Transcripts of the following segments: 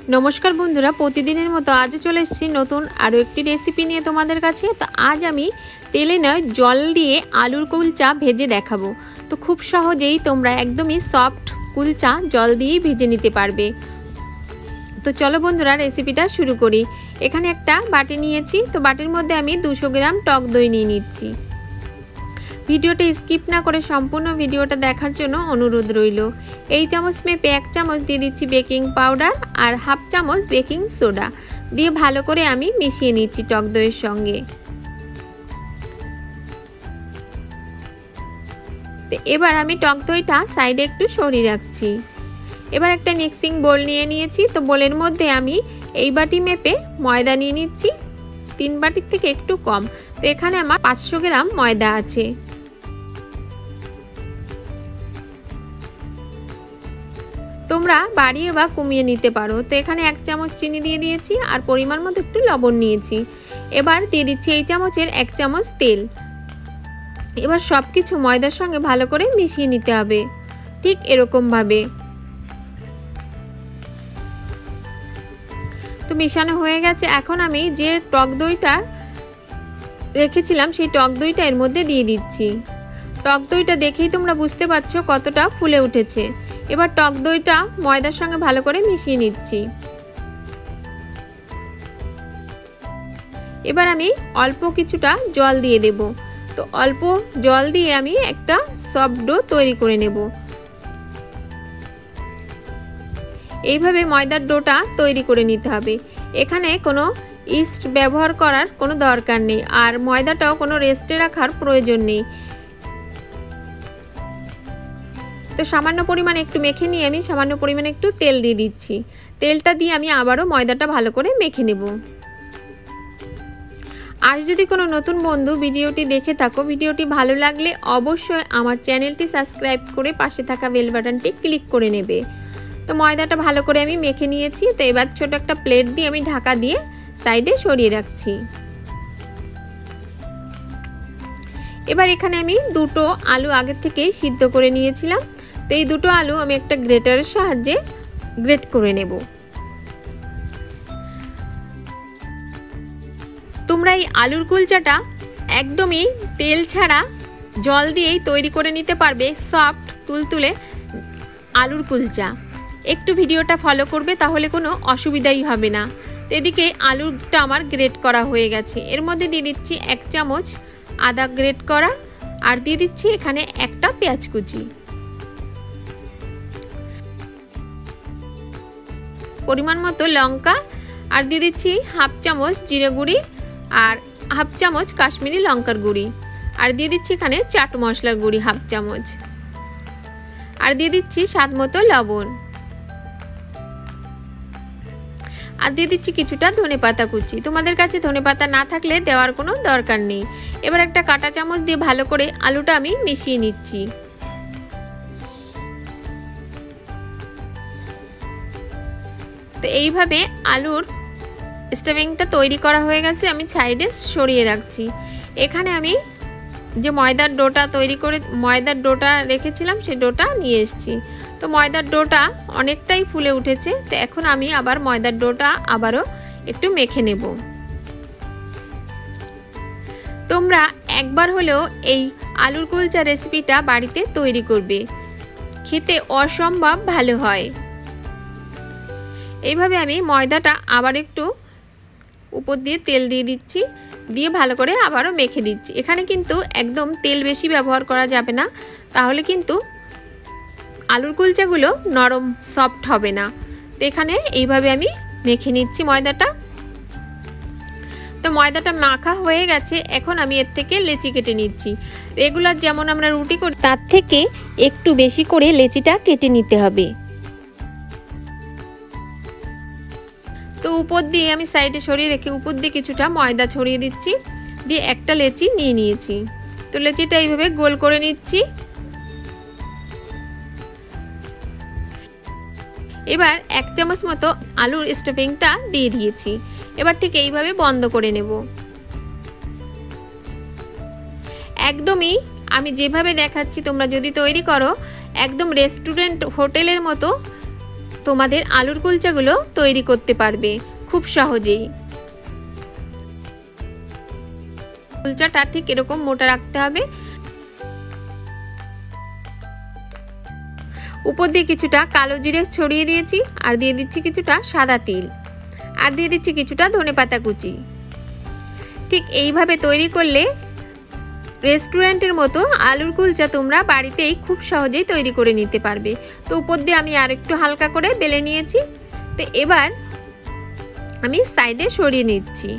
नमस्कार बंधुरा प्रतिदिनेर मतो आज चले एसेछि नतून आरो एकटी रेसिपि निये तोमादेर काछे। तो आज आमी तेले नय जल दिए आलुर कुलचा भेजे देखाबो। तो खूब सहजेई तोमरा एकदमई सफ्ट कुलचा जल दिए भेजे निते पारबे। तो चलो बंधुरा रेसिपिटा शुरू करी। एखाने एकटा बाटी नियेछि, तो बाटिर मध्य आमी 200 ग्राम टक दई निये निচ্ছি। ভিডিওটা স্কিপ না করে সম্পূর্ণ ভিডিওটা দেখার জন্য অনুরোধ রইল। এই চামচ মেপে 1 চামচ দিয়ে দিচ্ছি বেকিং পাউডার আর হাফ চামচ বেকিং সোডা দিয়ে ভালো করে আমি মিশিয়ে নিচ্ছি টক দইয়ের সঙ্গে। তো এবার আমি টক দইটা সাইডে একটু সরিয়ে রাখছি। এবার একটা মিক্সিং বোল নিয়ে নিয়েছি। তো বোলের মধ্যে আমি এই বাটি মেপে ময়দা নিয়ে নিচ্ছি, 3 বাটির থেকে একটু কম। তো এখানে আমার 500 গ্রাম ময়দা আছে। তোমরা বাড়িয়ে বা কমিয়ে নিতে পারো। তো এখানে 1 চামচ চিনি দিয়ে দিয়েছি আর পরিমাণ মতো একটু লবণ নিয়েছি। এবার দিয়ে দিচ্ছি এই চামচের 1 চামচ তেল। এবার সবকিছু ময়দার সঙ্গে ভালো করে মিশিয়ে নিতে হবে, ঠিক এরকম ভাবে। তো মিশানো হয়ে গেছে। এখন আমি যে টক দইটা রেখেছিলাম সেই টক দইটা এর মধ্যে দিয়ে দিচ্ছি। টক দইটা দেখেই তোমরা বুঝতে পারছো কতটা ফুলে উঠেছে। এবার টক দইটা ময়দার সঙ্গে ভালো করে মিশিয়ে নিচ্ছি। এবার আমি অল্প কিছুটা জল দিয়ে দেব। তো অল্প জল দিয়ে আমি একটা সফট ডো তৈরি করে নেব। এইভাবে ময়দার ডোটা তৈরি করে নিতে হবে। এখানে কোনো ইস্ট ব্যবহার করার কোনো দরকার নেই, আর ময়দাটাও কোনো রেস্টে রাখার প্রয়োজন নেই। তো সামান্য পরিমাণে একটু মেখে নিয়ে আমি সামান্য পরিমাণে একটু তেল দিয়ে দিচ্ছি। তেলটা দিয়ে আমি আবারও ময়দাটা ভালো করে মেখে নেব। আর যদি কোনো নতুন বন্ধু ভিডিওটি দেখে থাকো, ভিডিওটি ভালো লাগলে অবশ্যই আমার চ্যানেলটি সাবস্ক্রাইব করে পাশে থাকা বেল বাটনটি ক্লিক করে নেবে। তো ময়দাটা ভালো করে আমি মেখে নিয়েছি। তো এবার ছোট একটা প্লেট দিয়ে আমি ঢাকা দিয়ে সাইডে সরিয়ে রাখছি। এবার এখানে আমি দুটো আলু আগে থেকে সিদ্ধ করে নিয়েছিলাম। তো এই দুটো আলু আমি একটা গ্রেটারের সাহায্যে গ্রেট করে নেব। তোমরা এই আলুর কুলচাটা একদমই তেল ছাড়া জল দিয়েই তৈরি করে নিতে পারবে সফট তুলতুলে আলুর কুলচা। একটু ভিডিওটা ফলো করবে, তাহলে কোনো অসুবিধাই হবে না। তো এদিকে আলুটা আমার গ্রেট করা হয়ে গেছে। এর মধ্যে দিয়ে দিচ্ছি 1 চামচ আদা গ্রেট করা, আর দিয়ে দিচ্ছি এখানে একটা পেঁয়াজ কুচি, পরিমাণ মতো লঙ্কা, আর দিয়ে দিচ্ছি হাফ চামচ জিরে গুঁড়ি আর হাফ চামচ কাশ্মীরি লঙ্কার গুঁড়ি, আর দিয়ে দিচ্ছি এখানে চাট মশলার গুঁড়ি হাফ চামচ, আর দিয়ে দিচ্ছি স্বাদ মতো লবণ, আর দিয়ে দিচ্ছি কিছুটা ধনেপাতা কুচি। তোমাদের কাছে ধনেপাতা না থাকলে দেওয়ার কোনো দরকার নেই। এবার একটা কাঁটা চামচ দিয়ে ভালো করে আলুটা আমি মিশিয়ে নিচ্ছি। তো এইভাবে আলুর স্টাফিংটা তৈরি করা হয়ে গেছে, আমি সাইডে সরিয়ে রাখছি। এখানে আমি যে ময়দার ডোটা রেখেছিলাম সেই ডোটা নিয়ে এসেছি। তো ময়দার ডোটা অনেকটাই ফুলে উঠেছে। তো এখন আমি আবার ময়দার ডোটা আবারও একটু মেখে নেব। তোমরা একবার হলেও এই আলুর কুলচা রেসিপিটা বাড়িতে তৈরি করবে, খেতে অসম্ভব ভালো হয়। এইভাবে আমি ময়দাটা আবার একটু উপর দিয়ে তেল দিয়ে দিচ্ছি, দিয়ে ভালো করে আবারও মেখে দিচ্ছি। এখানে কিন্তু একদম তেল বেশি ব্যবহার করা যাবে না, তাহলে কিন্তু আলুর কুলচাগুলো নরম সফট হবে না। তো এখানে এইভাবে আমি মেখে নিচ্ছি ময়দাটা। তো ময়দাটা মাখা হয়ে গেছে। এখন আমি এর থেকে লেচি কেটে নিচ্ছি। রেগুলার যেমন আমরা রুটি করি তার থেকে একটু বেশি করে লেচিটা কেটে নিতে হবে। তো উপর দিয়ে আমি সাইডে সরিয়ে রেখে উপর দিয়ে কিছুটা ময়দা ছড়িয়ে দিচ্ছি, দিয়ে একটা লেচি নিয়ে নিয়েছি। তো লেচিটা এইভাবে গোল করে নিচ্ছি। এবার 1 চামচ মতো আলুর স্টাফিংটা দিয়ে দিয়েছি। এবার ঠিক এইভাবে বন্ধ করে নেব। একদমই আমি যেভাবে দেখাচ্ছি তোমরা যদি তৈরি করো একদম রেস্টুরেন্ট হোটেলের মতো তোমাদের আলুর কুলচাগুলো তৈরি করতে পারবে খুব সহজেই। কুলচাটা ঠিক এরকম মোটা রাখতে হবে। উপর দিয়ে কিছুটা কালো জিরে ছড়িয়ে দিয়েছি, আর দিয়ে দিচ্ছি কিছুটা সাদা তিল, আর দিয়ে দিচ্ছি কিছুটা ধনেপাতা কুচি। ঠিক এইভাবে তৈরি করলে রেস্টুরেন্টের মতো আলুর কুলচা তোমরা বাড়িতেই খুব সহজেই তৈরি করে নিতে পারবে। তো উপর দিয়ে আমি আর একটু হালকা করে বেলে নিয়েছি। তো এবার আমি সাইডে সরিয়ে নিচ্ছি।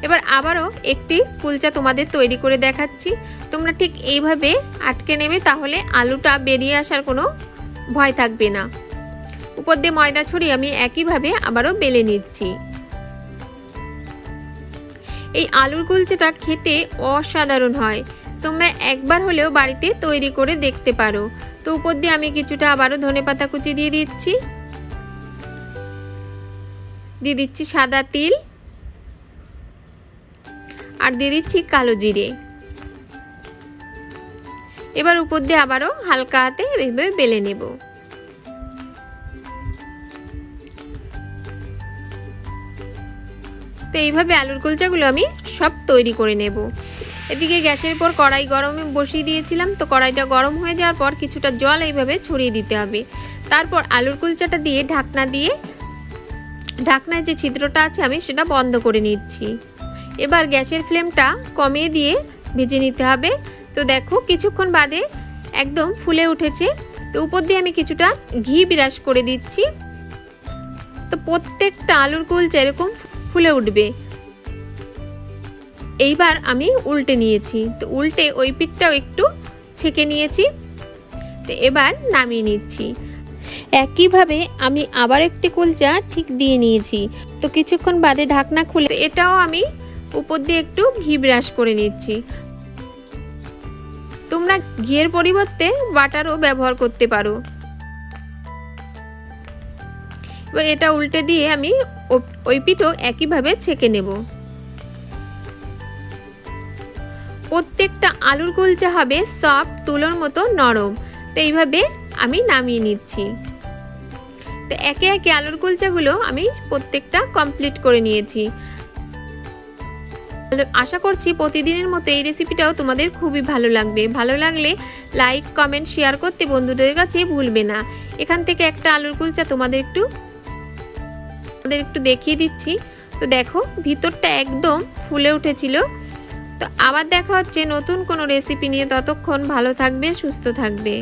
এবার আবারও একটি কুলচা তোমাদের তৈরি করে দেখাচ্ছি। তোমরা ঠিক এইভাবে আটকে নেবে, তাহলে আলুটা বেরিয়ে আসার কোনো ভয় থাকবে না। উপর দিয়ে ময়দা ছড়িয়ে আমি একইভাবে আবারও বেলে নিচ্ছি। এই আলুর কুলচাটা খেতে অসাধারণ হয়, তোমরা একবার হলেও বাড়িতে তৈরি করে দেখতে পারো। তো উপর দিয়ে আমি কিছুটা আবারও ধনেপাতা কুচি দিয়ে দিচ্ছি, দিয়ে দিচ্ছি সাদা তিল, আর দিয়ে দিচ্ছি কালো জিরে। এবার উপর দিয়ে আবারও হালকা হাতে এইভাবে বেলে নেব। তো এইভাবে আলুর কুলচাগুলো আমি সব তৈরি করে নেব। এদিকে গ্যাসের পর কড়াই গরমে বসিয়ে দিয়েছিলাম। তো কড়াইটা গরম হয়ে যাওয়ার পর কিছুটা জল এইভাবে ছড়িয়ে দিতে হবে। তারপর আলুর কুলচাটা দিয়ে ঢাকনার যে ছিদ্রটা আছে আমি সেটা বন্ধ করে নিচ্ছি। এবার গ্যাসের ফ্লেমটা কমিয়ে দিয়ে ভেজে নিতে হবে। তো দেখো কিছুক্ষণ বাদে একদম ফুলে উঠেছে। তো উপর দিয়ে আমি কিছুটা ঘি ব্রাশ করে দিচ্ছি। তো প্রত্যেকটা আলুর কুলচা এরকম ফুলে উঠবে। এইবার আমি উল্টে নিয়েছি। তো উল্টে ওই পিঠটাও একটু ছেঁকে নিয়েছি। তো এবার নামিয়ে নিচ্ছি। একইভাবে আমি আবার একটি কুলচা ঠিক দিয়ে নিয়েছি। তো কিছুক্ষণ বাদে ঢাকনা খুলে এটাও আমি উপর দিয়ে একটু ঘি ব্রাশ করে নিচ্ছি। তোমরা ঘিয়ের পরিবর্তে বাটারও ব্যবহার করতে পারো। এবার এটা উল্টে দিয়ে আমি ওই পিঠও একইভাবে ছেঁকে নেব। প্রত্যেকটা আলুর কুলচা হবে সফট, তুলোর মতো নরম। তো এইভাবে আমি নামিয়ে নিচ্ছি। তো একে একে আলুর কুলচাগুলো আমি প্রত্যেকটা কমপ্লিট করে নিয়েছি। আশা করছি প্রতিদিনের মতো এই রেসিপিটাও তোমাদের খুবই ভালো লাগবে। ভালো লাগলে লাইক, কমেন্ট, শেয়ার করতে বন্ধুদের কাছে ভুলবে না। এখান থেকে একটা আলুর কুলচা তোমাদের একটু দেখিয়ে দিচ্ছি। তো দেখো ভিতরটা একদম ফুলে উঠেছিল। তো আবার দেখা হচ্ছে নতুন কোনো রেসিপি নিয়ে। ততক্ষণ ভালো থাকবে, সুস্থ থাকবে।